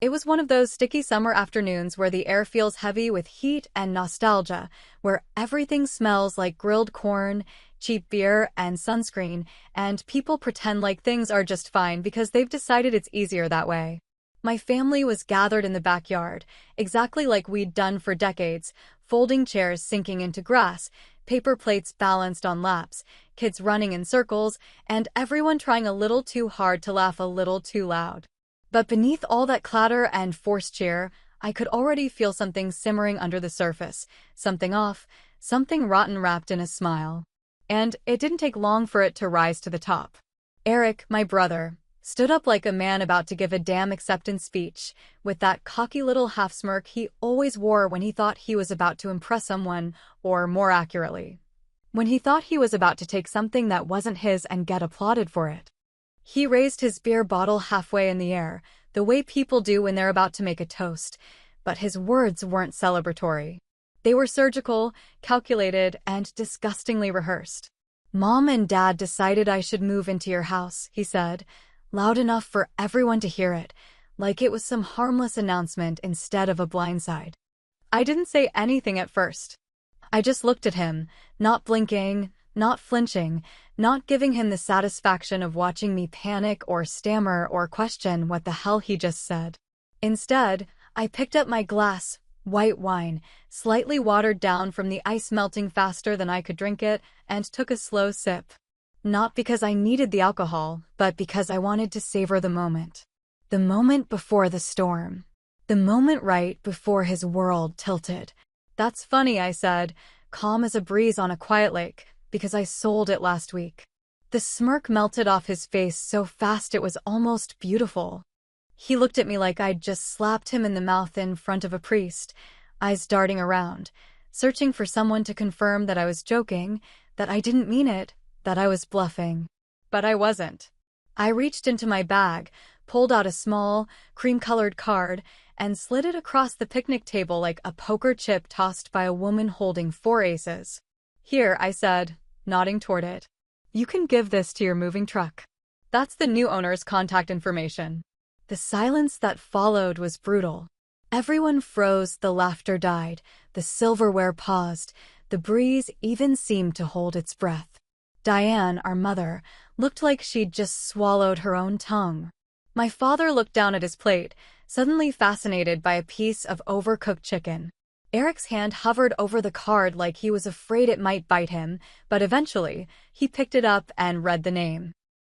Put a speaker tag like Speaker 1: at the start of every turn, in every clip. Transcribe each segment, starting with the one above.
Speaker 1: It was one of those sticky summer afternoons where the air feels heavy with heat and nostalgia, where everything smells like grilled corn, cheap beer, and sunscreen, and people pretend like things are just fine because they've decided it's easier that way. My family was gathered in the backyard, exactly like we'd done for decades, folding chairs sinking into grass, paper plates balanced on laps, kids running in circles, and everyone trying a little too hard to laugh a little too loud. But beneath all that clatter and forced cheer, I could already feel something simmering under the surface, something off, something rotten wrapped in a smile. And it didn't take long for it to rise to the top. Eric, my brother, stood up like a man about to give a damn acceptance speech, with that cocky little half-smirk he always wore when he thought he was about to impress someone, or more accurately, when he thought he was about to take something that wasn't his and get applauded for it. He raised his beer bottle halfway in the air, the way people do when they're about to make a toast, but his words weren't celebratory. They were surgical, calculated, and disgustingly rehearsed. "Mom and Dad decided I should move into your house," he said, loud enough for everyone to hear it, like it was some harmless announcement instead of a blindside. I didn't say anything at first. I just looked at him, not blinking, not flinching, not giving him the satisfaction of watching me panic or stammer or question what the hell he just said. Instead, I picked up my glass, white wine, slightly watered down from the ice melting faster than I could drink it, and took a slow sip. Not because I needed the alcohol, but because I wanted to savor the moment. The moment before the storm. The moment right before his world tilted. "That's funny," I said, calm as a breeze on a quiet lake, because I sold it last week. The smirk melted off his face so fast it was almost beautiful. He looked at me like I'd just slapped him in the mouth in front of a priest, eyes darting around, searching for someone to confirm that I was joking, that I didn't mean it, that I was bluffing. But I wasn't. I reached into my bag, pulled out a small, cream-colored card, and slid it across the picnic table like a poker chip tossed by a woman holding 4 aces. "Here," I said, nodding toward it. "You can give this to your moving truck. That's the new owner's contact information." The silence that followed was brutal. Everyone froze, the laughter died, the silverware paused, the breeze even seemed to hold its breath. Diane, our mother, looked like she'd just swallowed her own tongue. My father looked down at his plate, suddenly fascinated by a piece of overcooked chicken. Eric's hand hovered over the card like he was afraid it might bite him, but eventually, he picked it up and read the name.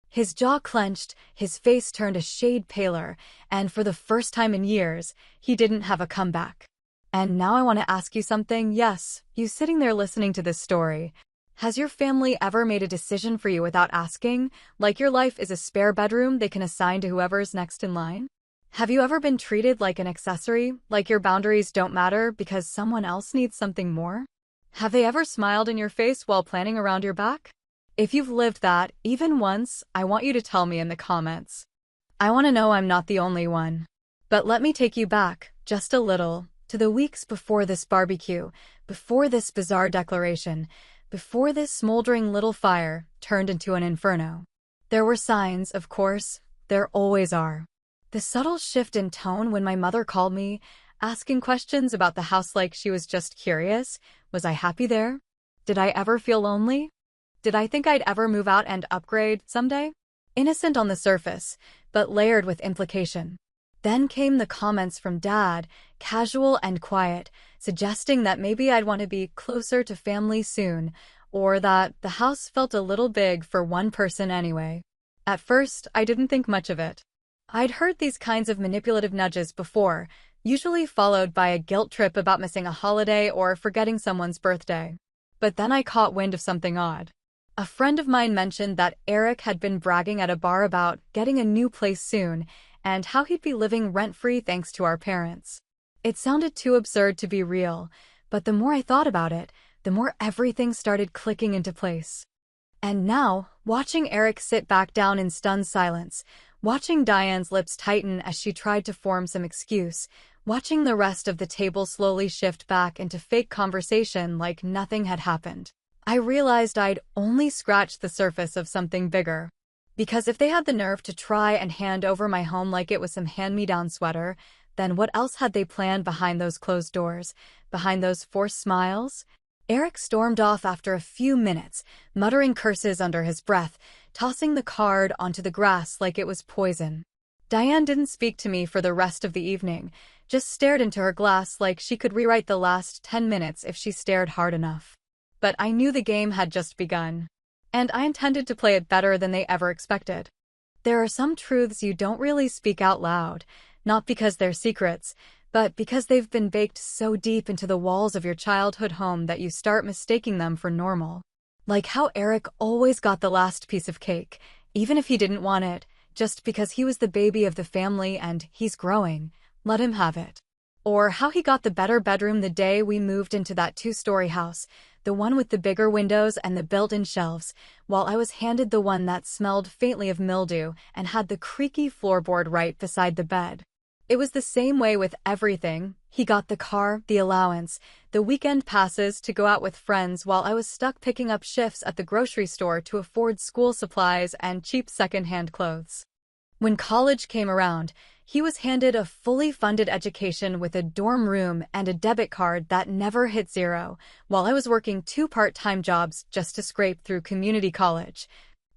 Speaker 1: His jaw clenched, his face turned a shade paler, and for the first time in years, he didn't have a comeback. "And now I want to ask you something. Yes, you sitting there listening to this story. Has your family ever made a decision for you without asking, like your life is a spare bedroom they can assign to whoever's next in line? Have you ever been treated like an accessory, like your boundaries don't matter because someone else needs something more? Have they ever smiled in your face while planning around your back? If you've lived that, even once, I want you to tell me in the comments. I want to know I'm not the only one. But let me take you back, just a little, to the weeks before this barbecue, before this bizarre declaration, before this smoldering little fire turned into an inferno. There were signs, of course. There always are. The subtle shift in tone when my mother called me, asking questions about the house like she was just curious. Was I happy there? Did I ever feel lonely? Did I think I'd ever move out and upgrade someday? Innocent on the surface, but layered with implication. Then came the comments from Dad, casual and quiet, suggesting that maybe I'd want to be closer to family soon, or that the house felt a little big for one person anyway. At first, I didn't think much of it. I'd heard these kinds of manipulative nudges before, usually followed by a guilt trip about missing a holiday or forgetting someone's birthday. But then I caught wind of something odd. A friend of mine mentioned that Eric had been bragging at a bar about getting a new place soon, and how he'd be living rent-free thanks to our parents. It sounded too absurd to be real, but the more I thought about it, the more everything started clicking into place. And now, watching Eric sit back down in stunned silence, watching Diane's lips tighten as she tried to form some excuse, watching the rest of the table slowly shift back into fake conversation like nothing had happened, I realized I'd only scratched the surface of something bigger. Because if they had the nerve to try and hand over my home like it was some hand-me-down sweater, then what else had they planned behind those closed doors, behind those forced smiles? Eric stormed off after a few minutes, muttering curses under his breath, tossing the card onto the grass like it was poison. Diane didn't speak to me for the rest of the evening, just stared into her glass like she could rewrite the last 10 minutes if she stared hard enough. But I knew the game had just begun, and I intended to play it better than they ever expected. There are some truths you don't really speak out loud, not because they're secrets, but because they've been baked so deep into the walls of your childhood home that you start mistaking them for normal. Like how Eric always got the last piece of cake, even if he didn't want it, just because he was the baby of the family and he's growing. Let him have it. Or how he got the better bedroom the day we moved into that two-story house, the one with the bigger windows and the built-in shelves, while I was handed the one that smelled faintly of mildew and had the creaky floorboard right beside the bed. It was the same way with everything. He got the car, the allowance, the weekend passes to go out with friends while I was stuck picking up shifts at the grocery store to afford school supplies and cheap second-hand clothes. When college came around, he was handed a fully funded education with a dorm room and a debit card that never hit zero, while I was working 2 part-time jobs just to scrape through community college,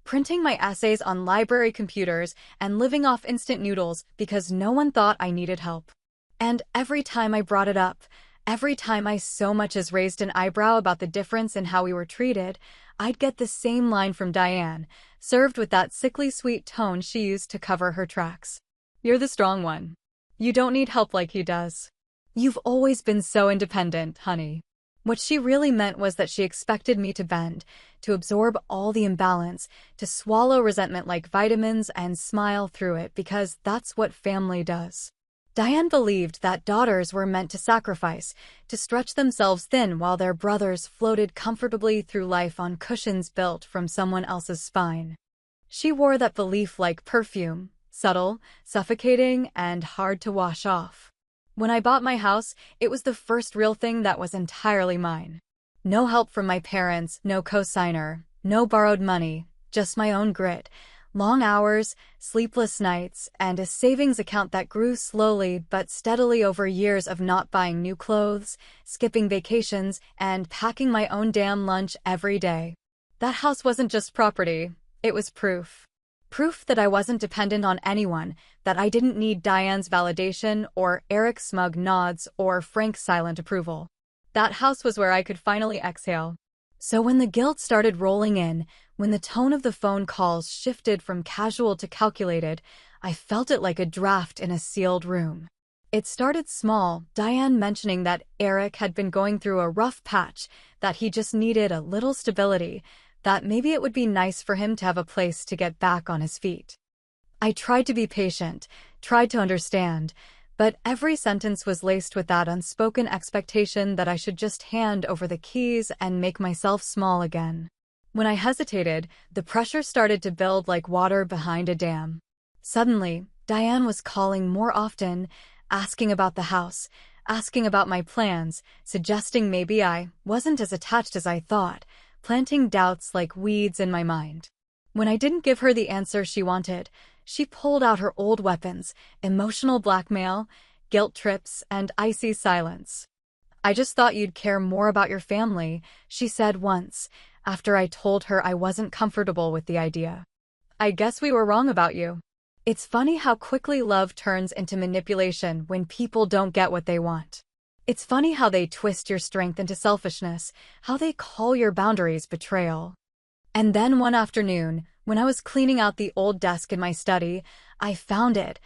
Speaker 1: printing my essays on library computers and living off instant noodles because no one thought I needed help. And every time I brought it up, every time I so much as raised an eyebrow about the difference in how we were treated, I'd get the same line from Diane, served with that sickly sweet tone she used to cover her tracks. "You're the strong one. You don't need help like he does. You've always been so independent, honey." What she really meant was that she expected me to bend, to absorb all the imbalance, to swallow resentment like vitamins and smile through it because that's what family does. Diane believed that daughters were meant to sacrifice, to stretch themselves thin while their brothers floated comfortably through life on cushions built from someone else's spine. She wore that belief like perfume, subtle, suffocating, and hard to wash off. When I bought my house, it was the first real thing that was entirely mine. No help from my parents, no cosigner, no borrowed money, just my own grit, long hours, sleepless nights, and a savings account that grew slowly but steadily over years of not buying new clothes, skipping vacations, and packing my own damn lunch every day. That house wasn't just property, it was proof. Proof that I wasn't dependent on anyone, that I didn't need Diane's validation or Eric's smug nods or Frank's silent approval. That house was where I could finally exhale. So when the guilt started rolling in, when the tone of the phone calls shifted from casual to calculated, I felt it like a draft in a sealed room. It started small, Diane mentioning that Eric had been going through a rough patch, that he just needed a little stability, that maybe it would be nice for him to have a place to get back on his feet. I tried to be patient, tried to understand, but every sentence was laced with that unspoken expectation that I should just hand over the keys and make myself small again. When I hesitated, the pressure started to build like water behind a dam. Suddenly, Diane was calling more often, asking about the house, asking about my plans, suggesting maybe I wasn't as attached as I thought, planting doubts like weeds in my mind. When I didn't give her the answer she wanted, she pulled out her old weapons, emotional blackmail, guilt trips, and icy silence. "I just thought you'd care more about your family," she said once, after I told her I wasn't comfortable with the idea. "I guess we were wrong about you." It's funny how quickly love turns into manipulation when people don't get what they want. It's funny how they twist your strength into selfishness, how they call your boundaries betrayal. And then one afternoon, when I was cleaning out the old desk in my study, I found it,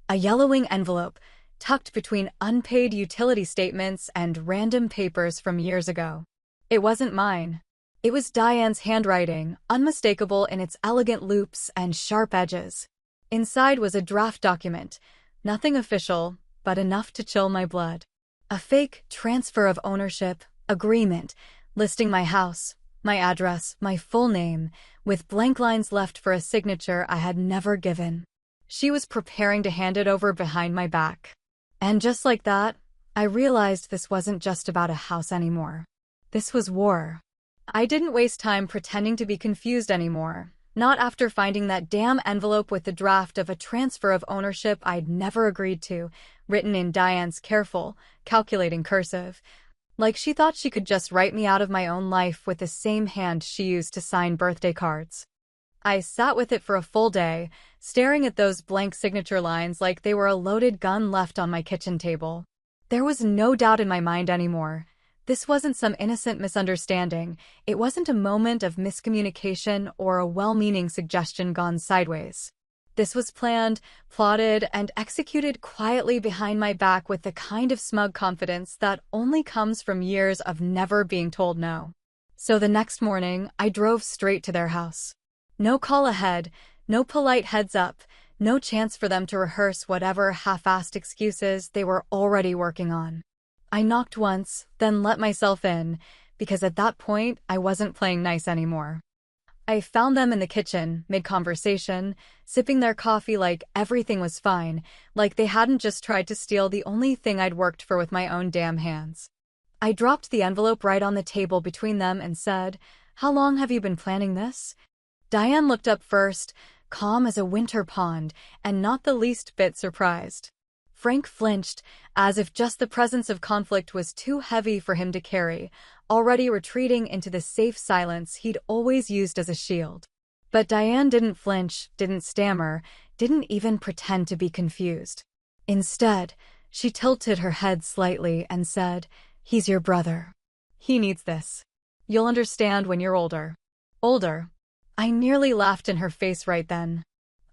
Speaker 1: a yellowing envelope, tucked between unpaid utility statements and random papers from years ago. It wasn't mine. It was Diane's handwriting, unmistakable in its elegant loops and sharp edges. Inside was a draft document, nothing official, but enough to chill my blood. A fake transfer of ownership agreement, listing my house, my address, my full name, with blank lines left for a signature I had never given. She was preparing to hand it over behind my back. And just like that, I realized this wasn't just about a house anymore. This was war. I didn't waste time pretending to be confused anymore. Not after finding that damn envelope with the draft of a transfer of ownership I'd never agreed to, written in Diane's careful, calculating cursive. Like she thought she could just write me out of my own life with the same hand she used to sign birthday cards. I sat with it for a full day, staring at those blank signature lines like they were a loaded gun left on my kitchen table. There was no doubt in my mind anymore. This wasn't some innocent misunderstanding. It wasn't a moment of miscommunication or a well-meaning suggestion gone sideways. This was planned, plotted, and executed quietly behind my back with the kind of smug confidence that only comes from years of never being told no. So the next morning, I drove straight to their house. No call ahead, no polite heads up, no chance for them to rehearse whatever half-assed excuses they were already working on. I knocked once, then let myself in, because at that point, I wasn't playing nice anymore. I found them in the kitchen, mid-conversation, sipping their coffee like everything was fine, like they hadn't just tried to steal the only thing I'd worked for with my own damn hands. I dropped the envelope right on the table between them and said, "How long have you been planning this?" Diane looked up first, calm as a winter pond, and not the least bit surprised. Frank flinched, as if just the presence of conflict was too heavy for him to carry, already retreating into the safe silence he'd always used as a shield. But Diane didn't flinch, didn't stammer, didn't even pretend to be confused. Instead, she tilted her head slightly and said, "He's your brother. He needs this. You'll understand when you're older." Older? I nearly laughed in her face right then.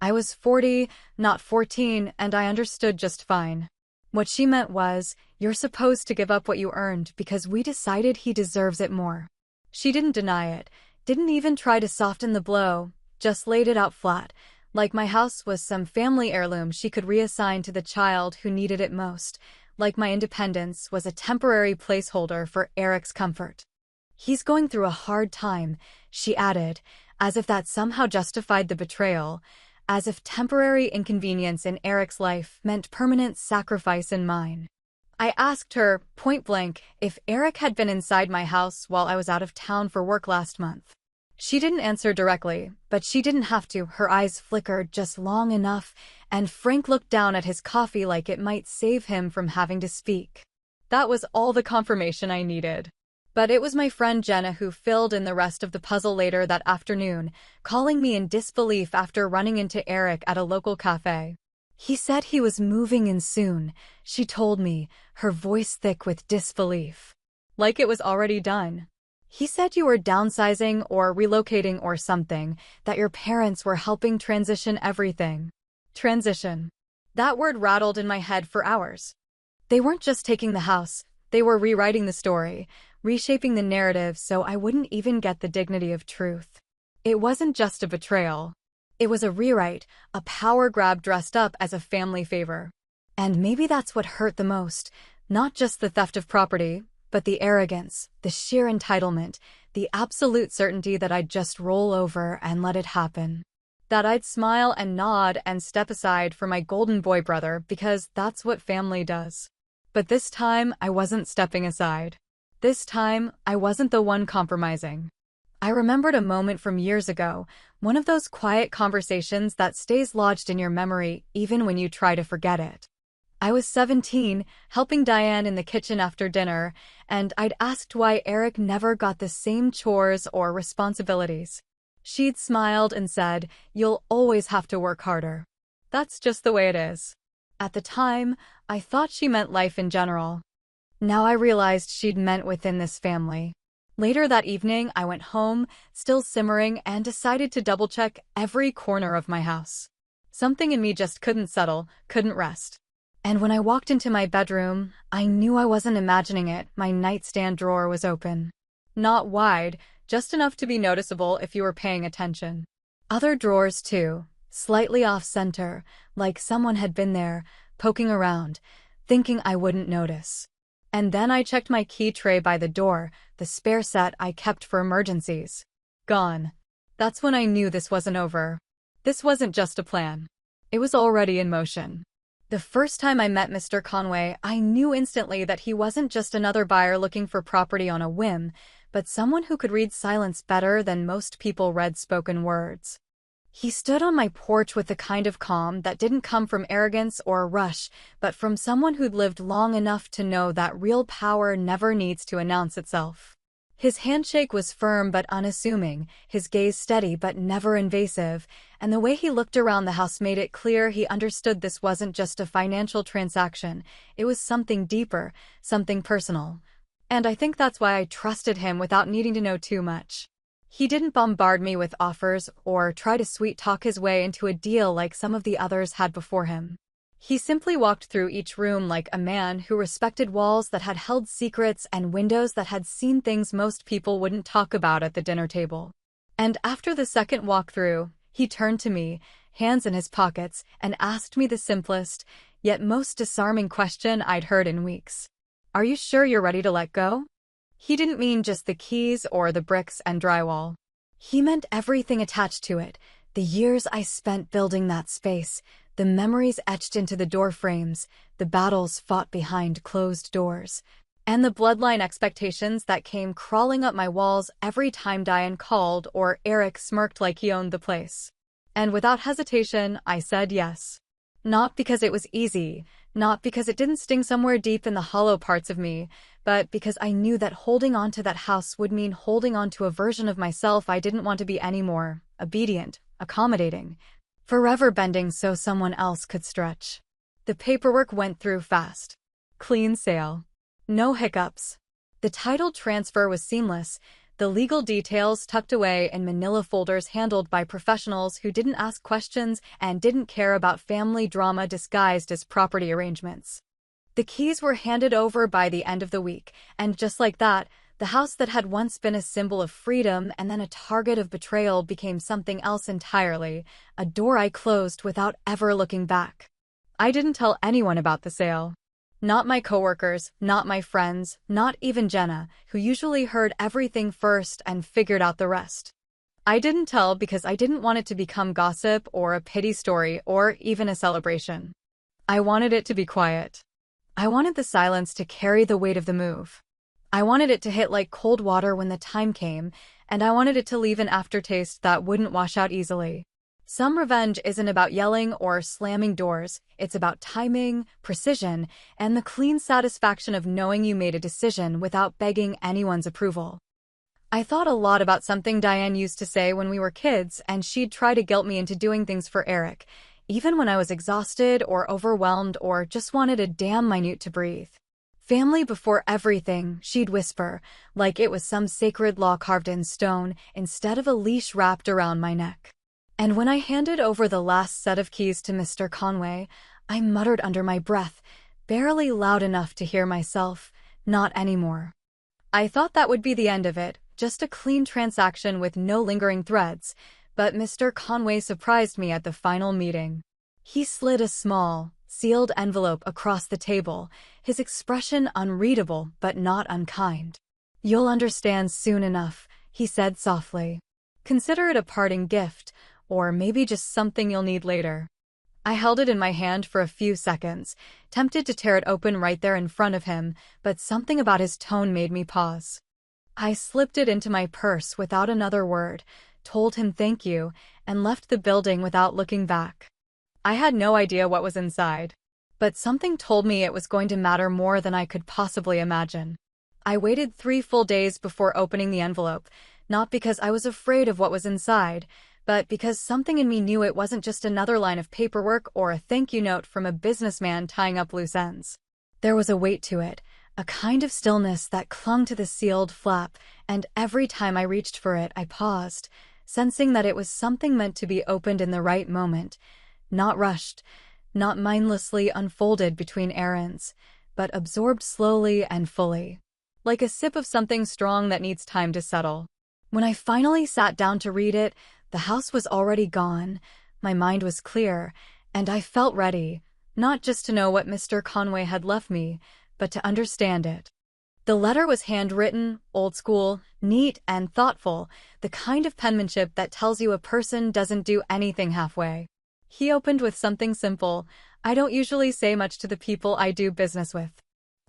Speaker 1: I was 40, not 14, and I understood just fine. What she meant was, you're supposed to give up what you earned because we decided he deserves it more. She didn't deny it, didn't even try to soften the blow, just laid it out flat, like my house was some family heirloom she could reassign to the child who needed it most, like my independence was a temporary placeholder for Eric's comfort. "He's going through a hard time," she added, as if that somehow justified the betrayal, as if temporary inconvenience in Eric's life meant permanent sacrifice in mine. I asked her, point blank, if Eric had been inside my house while I was out of town for work last month. She didn't answer directly, but she didn't have to. Her eyes flickered just long enough, and Frank looked down at his coffee like it might save him from having to speak. That was all the confirmation I needed. But it was my friend Jenna who filled in the rest of the puzzle later that afternoon, calling me in disbelief after running into Eric at a local cafe. "He said he was moving in soon," she told me, her voice thick with disbelief. Like it was already done. "He said you were downsizing or relocating or something, that your parents were helping transition everything." Transition. That word rattled in my head for hours. They weren't just taking the house, they were rewriting the story, reshaping the narrative so I wouldn't even get the dignity of truth. It wasn't just a betrayal. It was a rewrite, a power grab dressed up as a family favor. And maybe that's what hurt the most, not just the theft of property, but the arrogance, the sheer entitlement, the absolute certainty that I'd just roll over and let it happen. That I'd smile and nod and step aside for my golden boy brother because that's what family does. But this time, I wasn't stepping aside. This time, I wasn't the one compromising. I remembered a moment from years ago, one of those quiet conversations that stays lodged in your memory even when you try to forget it. I was 17, helping Diane in the kitchen after dinner, and I'd asked why Eric never got the same chores or responsibilities. She'd smiled and said, "You'll always have to work harder. That's just the way it is." At the time, I thought she meant life in general. Now I realized she'd meant within this family. Later that evening, I went home, still simmering, and decided to double-check every corner of my house. Something in me just couldn't settle, couldn't rest. And when I walked into my bedroom, I knew I wasn't imagining it. My nightstand drawer was open. Not wide, just enough to be noticeable if you were paying attention. Other drawers too, slightly off-center, like someone had been there, poking around, thinking I wouldn't notice. And then I checked my key tray by the door, the spare set I kept for emergencies. Gone. That's when I knew this wasn't over. This wasn't just a plan. It was already in motion. The first time I met Mr. Conway, I knew instantly that he wasn't just another buyer looking for property on a whim, but someone who could read silence better than most people read spoken words. He stood on my porch with the kind of calm that didn't come from arrogance or a rush, but from someone who'd lived long enough to know that real power never needs to announce itself. His handshake was firm but unassuming, his gaze steady but never invasive, and the way he looked around the house made it clear he understood this wasn't just a financial transaction, it was something deeper, something personal. And I think that's why I trusted him without needing to know too much. He didn't bombard me with offers or try to sweet-talk his way into a deal like some of the others had before him. He simply walked through each room like a man who respected walls that had held secrets and windows that had seen things most people wouldn't talk about at the dinner table. And after the second walkthrough, he turned to me, hands in his pockets, and asked me the simplest, yet most disarming question I'd heard in weeks. "Are you sure you're ready to let go?" He didn't mean just the keys or the bricks and drywall. He meant everything attached to it, the years I spent building that space, the memories etched into the door frames, the battles fought behind closed doors, and the bloodline expectations that came crawling up my walls every time Diane called or Eric smirked like he owned the place. And without hesitation, I said yes. Not because it was easy, not because it didn't sting somewhere deep in the hollow parts of me, but because I knew that holding on to that house would mean holding on to a version of myself I didn't want to be anymore, obedient, accommodating, forever bending so someone else could stretch. The paperwork went through fast. Clean sale. No hiccups. The title transfer was seamless, the legal details tucked away in manila folders handled by professionals who didn't ask questions and didn't care about family drama disguised as property arrangements. The keys were handed over by the end of the week, and just like that, the house that had once been a symbol of freedom and then a target of betrayal became something else entirely, a door I closed without ever looking back. I didn't tell anyone about the sale. Not my coworkers, not my friends, not even Jenna, who usually heard everything first and figured out the rest. I didn't tell because I didn't want it to become gossip or a pity story or even a celebration. I wanted it to be quiet. I wanted the silence to carry the weight of the move. I wanted it to hit like cold water when the time came, and I wanted it to leave an aftertaste that wouldn't wash out easily. Some revenge isn't about yelling or slamming doors, it's about timing, precision, and the clean satisfaction of knowing you made a decision without begging anyone's approval. I thought a lot about something Diane used to say when we were kids, and she'd try to guilt me into doing things for Eric, even when I was exhausted or overwhelmed or just wanted a damn minute to breathe. Family before everything, she'd whisper, like it was some sacred law carved in stone instead of a leash wrapped around my neck. And when I handed over the last set of keys to Mr. Conway, I muttered under my breath, barely loud enough to hear myself, "Not anymore." I thought that would be the end of it, just a clean transaction with no lingering threads, but Mr. Conway surprised me at the final meeting. He slid a small, sealed envelope across the table, his expression unreadable but not unkind. "You'll understand soon enough," he said softly. "Consider it a parting gift, or maybe just something you'll need later." I held it in my hand for a few seconds, tempted to tear it open right there in front of him, but something about his tone made me pause. I slipped it into my purse without another word, told him thank you, and left the building without looking back. I had no idea what was inside, but something told me it was going to matter more than I could possibly imagine. I waited 3 full days before opening the envelope, not because I was afraid of what was inside, but because something in me knew it wasn't just another line of paperwork or a thank you note from a businessman tying up loose ends. There was a weight to it, a kind of stillness that clung to the sealed flap, and every time I reached for it, I paused, sensing that it was something meant to be opened in the right moment, not rushed, not mindlessly unfolded between errands, but absorbed slowly and fully, like a sip of something strong that needs time to settle. When I finally sat down to read it, the house was already gone, my mind was clear, and I felt ready, not just to know what Mr. Conway had left me, but to understand it. The letter was handwritten, old school, neat, and thoughtful, the kind of penmanship that tells you a person doesn't do anything halfway. He opened with something simple. "I don't usually say much to the people I do business with.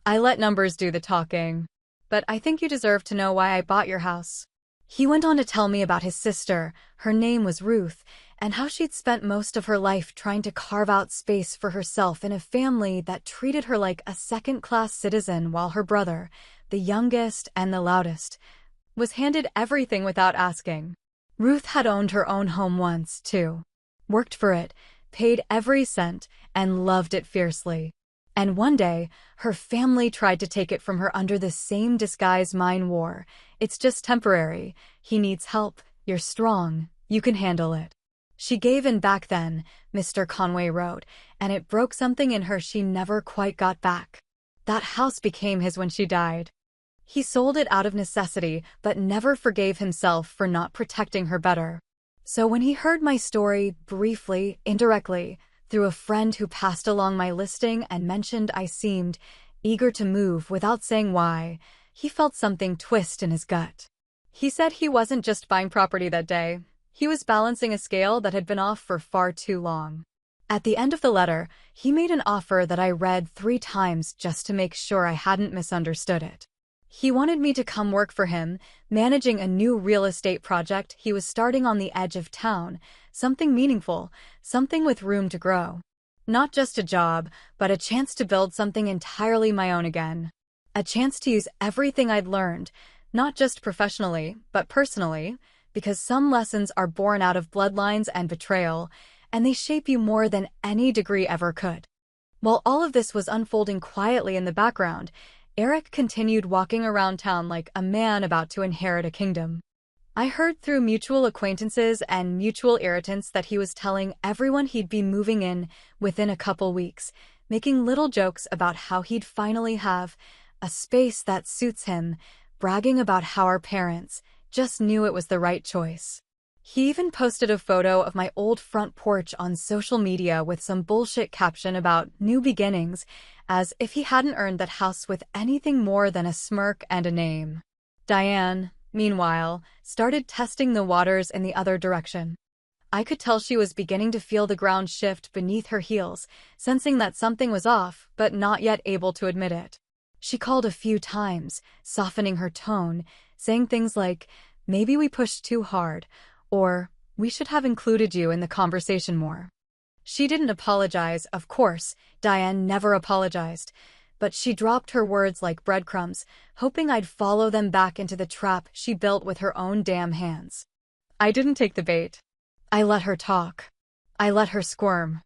Speaker 1: I let numbers do the talking. But I think you deserve to know why I bought your house." He went on to tell me about his sister. Her name was Ruth, and how she'd spent most of her life trying to carve out space for herself in a family that treated her like a second-class citizen while her brother, the youngest and the loudest, was handed everything without asking. Ruth had owned her own home once, too. Worked for it, paid every cent, and loved it fiercely. And one day, her family tried to take it from her under the same disguise mine wore. It's just temporary. He needs help. You're strong. You can handle it. She gave in back then, Mr. Conway wrote, and it broke something in her she never quite got back. That house became his when she died. He sold it out of necessity, but never forgave himself for not protecting her better. So when he heard my story, briefly, indirectly, through a friend who passed along my listing and mentioned I seemed eager to move without saying why, he felt something twist in his gut. He said he wasn't just buying property that day. He was balancing a scale that had been off for far too long. At the end of the letter, he made an offer that I read 3 times just to make sure I hadn't misunderstood it. He wanted me to come work for him, managing a new real estate project he was starting on the edge of town, something meaningful, something with room to grow. Not just a job, but a chance to build something entirely my own again. A chance to use everything I'd learned, not just professionally, but personally, because some lessons are born out of bloodlines and betrayal, and they shape you more than any degree ever could. While all of this was unfolding quietly in the background, Eric continued walking around town like a man about to inherit a kingdom. I heard through mutual acquaintances and mutual irritants that he was telling everyone he'd be moving in within a couple weeks, making little jokes about how he'd finally have a space that suits him, bragging about how our parents just knew it was the right choice. He even posted a photo of my old front porch on social media with some bullshit caption about new beginnings, as if he hadn't earned that house with anything more than a smirk and a name. Diane, meanwhile, started testing the waters in the other direction. I could tell she was beginning to feel the ground shift beneath her heels, sensing that something was off, but not yet able to admit it. She called a few times, softening her tone, saying things like, "Maybe we pushed too hard," or "We should have included you in the conversation more." She didn't apologize, of course. Diane never apologized. But she dropped her words like breadcrumbs, hoping I'd follow them back into the trap she built with her own damn hands. I didn't take the bait. I let her talk. I let her squirm.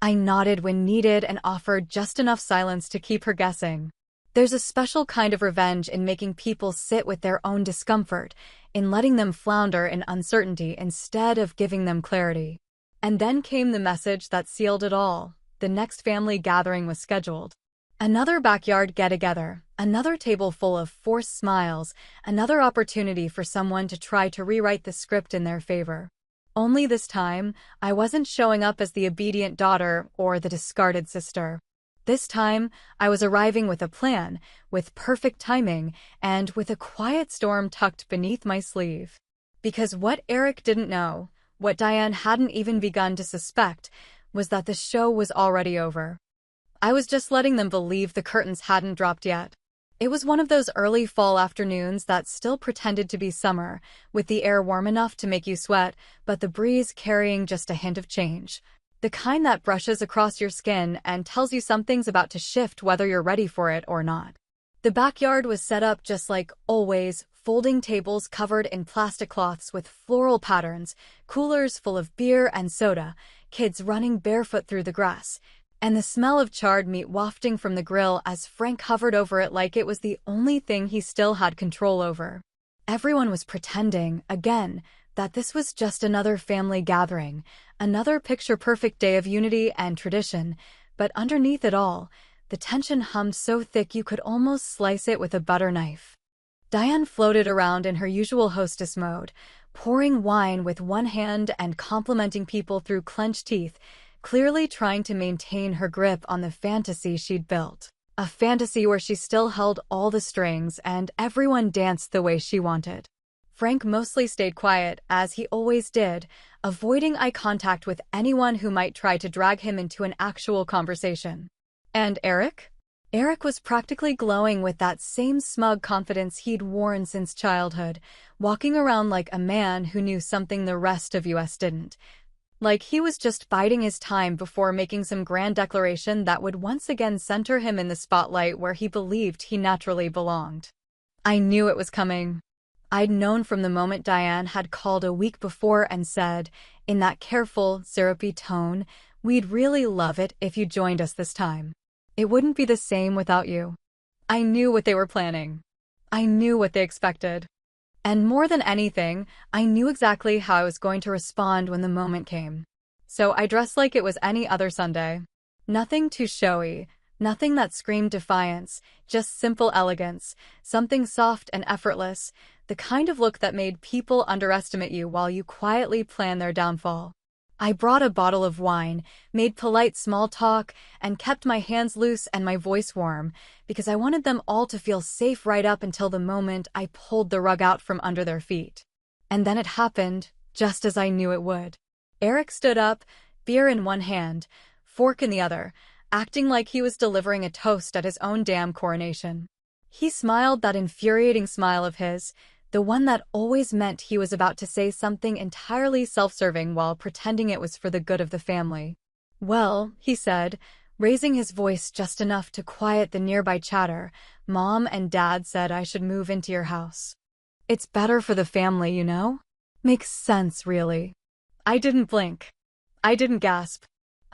Speaker 1: I nodded when needed and offered just enough silence to keep her guessing. There's a special kind of revenge in making people sit with their own discomfort, in letting them flounder in uncertainty instead of giving them clarity. And then came the message that sealed it all. The next family gathering was scheduled. Another backyard get-together, another table full of forced smiles, another opportunity for someone to try to rewrite the script in their favor. Only this time, I wasn't showing up as the obedient daughter or the discarded sister. This time, I was arriving with a plan, with perfect timing, and with a quiet storm tucked beneath my sleeve. Because what Eric didn't know, what Diane hadn't even begun to suspect, was that the show was already over. I was just letting them believe the curtains hadn't dropped yet. It was one of those early fall afternoons that still pretended to be summer, with the air warm enough to make you sweat, but the breeze carrying just a hint of change. The kind that brushes across your skin and tells you something's about to shift whether you're ready for it or not. The backyard was set up just like always, folding tables covered in plastic cloths with floral patterns, coolers full of beer and soda, kids running barefoot through the grass, and the smell of charred meat wafting from the grill as Frank hovered over it like it was the only thing he still had control over. Everyone was pretending, again, that this was just another family gathering, another picture-perfect day of unity and tradition, but underneath it all, the tension hummed so thick you could almost slice it with a butter knife. Diane floated around in her usual hostess mode, pouring wine with one hand and complimenting people through clenched teeth, clearly trying to maintain her grip on the fantasy she'd built. A fantasy where she still held all the strings and everyone danced the way she wanted. Frank mostly stayed quiet, as he always did, avoiding eye contact with anyone who might try to drag him into an actual conversation. And Eric? Eric was practically glowing with that same smug confidence he'd worn since childhood, walking around like a man who knew something the rest of us didn't. Like he was just biding his time before making some grand declaration that would once again center him in the spotlight where he believed he naturally belonged. I knew it was coming. I'd known from the moment Diane had called a week before and said, in that careful, syrupy tone, "We'd really love it if you joined us this time. It wouldn't be the same without you." I knew what they were planning. I knew what they expected. And more than anything, I knew exactly how I was going to respond when the moment came. So I dressed like it was any other Sunday. Nothing too showy, nothing that screamed defiance, just simple elegance, something soft and effortless, the kind of look that made people underestimate you while you quietly plan their downfall. I brought a bottle of wine, made polite small talk, and kept my hands loose and my voice warm, because I wanted them all to feel safe right up until the moment I pulled the rug out from under their feet. And then it happened, just as I knew it would. Eric stood up, beer in one hand, fork in the other, acting like he was delivering a toast at his own damn coronation. He smiled that infuriating smile of his, the one that always meant he was about to say something entirely self-serving while pretending it was for the good of the family. "Well," he said, raising his voice just enough to quiet the nearby chatter, "Mom and Dad said I should move into your house. It's better for the family, you know? Makes sense, really." I didn't blink. I didn't gasp.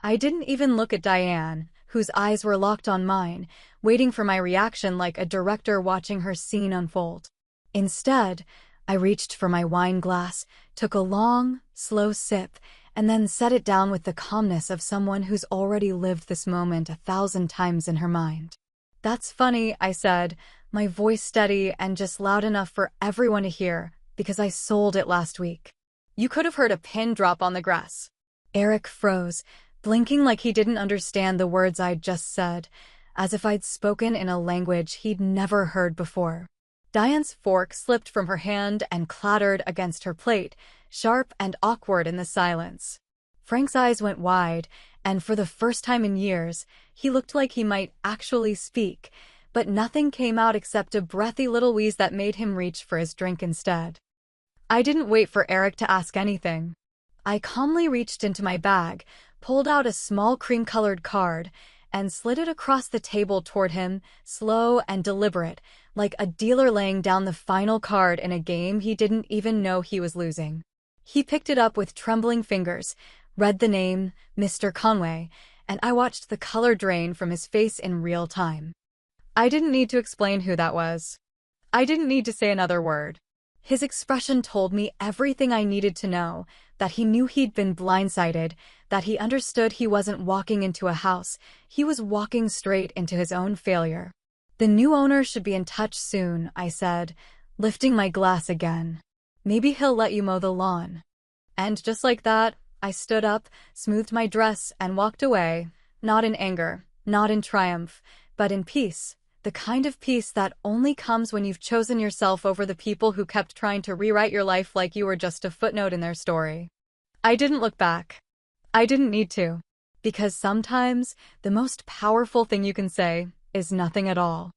Speaker 1: I didn't even look at Diane, whose eyes were locked on mine, waiting for my reaction like a director watching her scene unfold. Instead, I reached for my wine glass, took a long, slow sip, and then set it down with the calmness of someone who's already lived this moment 1,000 times in her mind. "That's funny," I said, my voice steady and just loud enough for everyone to hear, because I sold it last week. You could have heard a pin drop on the grass. Eric froze, blinking like he didn't understand the words I'd just said, as if I'd spoken in a language he'd never heard before. Diane's fork slipped from her hand and clattered against her plate, sharp and awkward in the silence. Frank's eyes went wide, and for the first time in years, he looked like he might actually speak, but nothing came out except a breathy little wheeze that made him reach for his drink instead. I didn't wait for Eric to ask anything. I calmly reached into my bag, pulled out a small cream-colored card, and slid it across the table toward him, slow and deliberate, like a dealer laying down the final card in a game he didn't even know he was losing. He picked it up with trembling fingers, read the name, Mr. Conway, and I watched the color drain from his face in real time. I didn't need to explain who that was. I didn't need to say another word. His expression told me everything I needed to know, that he knew he'd been blindsided, that he understood he wasn't walking into a house, he was walking straight into his own failure. "The new owner should be in touch soon," I said, lifting my glass again. "Maybe he'll let you mow the lawn." And just like that, I stood up, smoothed my dress, and walked away, not in anger, not in triumph, but in peace. The kind of peace that only comes when you've chosen yourself over the people who kept trying to rewrite your life like you were just a footnote in their story. I didn't look back. I didn't need to. Because sometimes, the most powerful thing you can say is nothing at all.